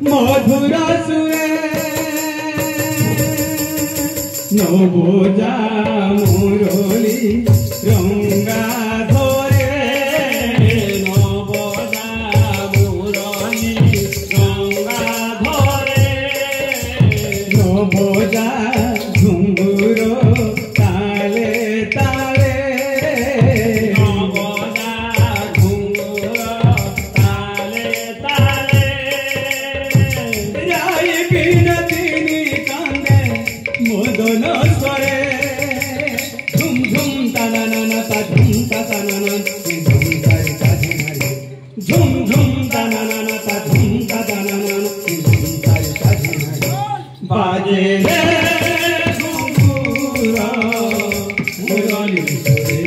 मधुर सुरे नवोजा मुरली रंगा धरे नवोजा मुरली रंगा धरे नवोजा घुंगुरो ताले ताले नवोजा घुंगुरो ताले ताले राई बिनतिनी कांदे मदन स्वरे झुम झुम तानाना ता झुम ता तानाना झुम तारी ता झुमारी झुम झुम तानाना ता झुम ता तानाना झुम तारी ता झुमारी बाजे रे घुंगुरा मुरली स्वरे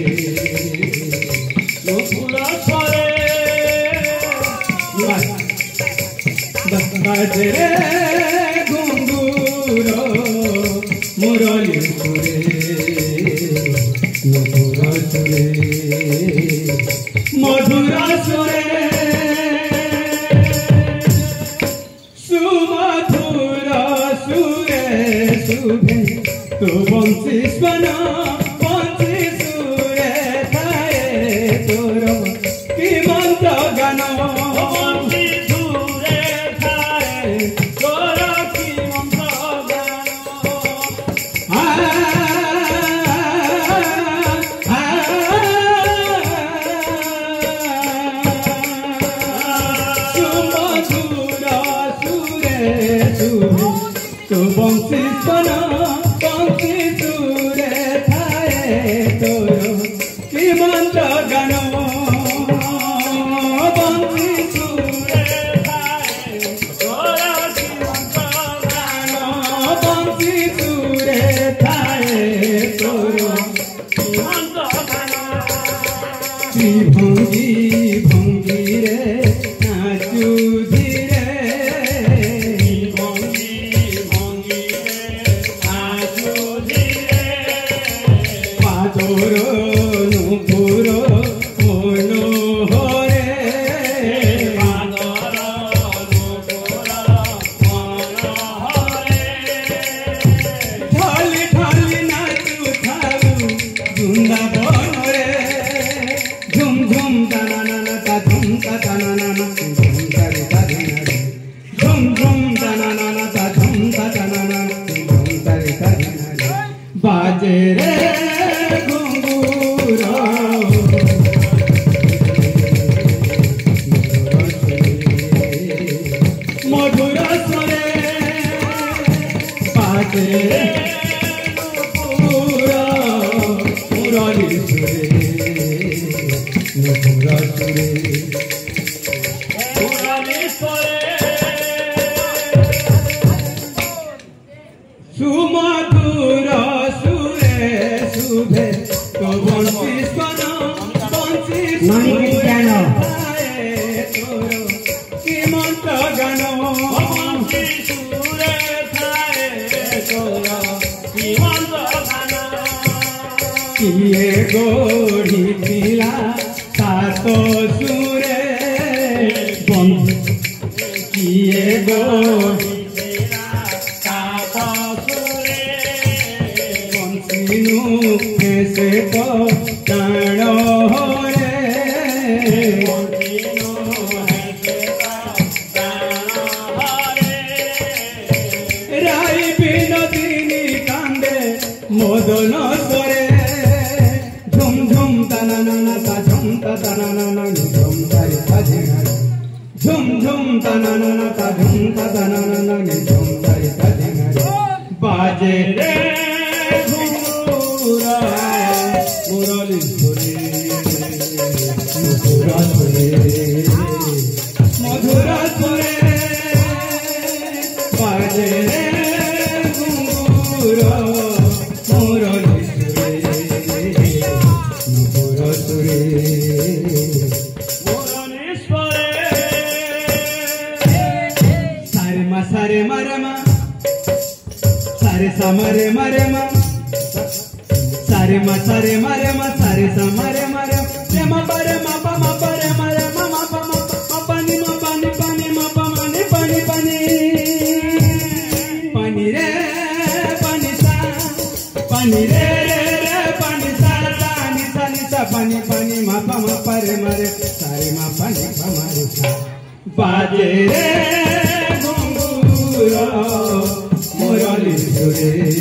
लोकुला स्वरे बाजे रे घुंगुरा मुरली सुरे मधुर सुरे मधुर सुरे सुमधुर सुरे सुभे तो बंसी स्वन बंसी सुरे थाए तोर कि मंत्र गान बंसी सुरे थाए तोर कि मंत्र गान तो बंसी स्वन बंसी सुरे थाए तोर कि मंत्र गान बंसी सुरे थाए तोर कि मंत्र गान बंसी सुरे थाए तोर कि मंत्र गान भंगी भंगी रे नाचू धीरे नुपुरो मनोहरे ढाली ढाली नाचू थारू बृंदावन रे झुम झुम तानाना ता झुम ता तानाना झुम तारी ता झुमारी झुम झुम तानाना ता झुम ता तानाना झुम तारी ता झुमारी बाजे रे मधुर सुरे बाजे मुरली सुरे मधुर सुरे मुरली सुरे सुमधुर सुरे शुभे तो बंसी स्वन बंसी सुरे कि मंत्र गान बंसी सुरे थाए तोर कि मंत्र गान किए गोढ़ी पिला सात सुरे किए गोढ़ी पिला सात सुरे बंसीनु से तो प्राण रे राई बिनतिनी कांदे मदन स्वरे झुम झुम तानाना ता झुम ता तानाना झुम तारी ता झुमारी झुम झुम तानाना ता झुम ता तानाना झुम तारी ता झुमारी बाजे रे घुंगुरा मुरली सुरे मधुर सुरे मधुर सुरे बाजे रे घुंगुरा मुरली सुरे मधुर सुरे मुरली सुरे सारे मा सारे मरे मा सारे सा मरे मरे मा सारे मा सारे मरे मा सारे सा मरे मरे रे रे रे पानी सा सा नि सा पानी पानी मा पा रे मा रे सा रे मा पा नि पा मा रे सा बाजे रे घुंघरू मुरली सुरे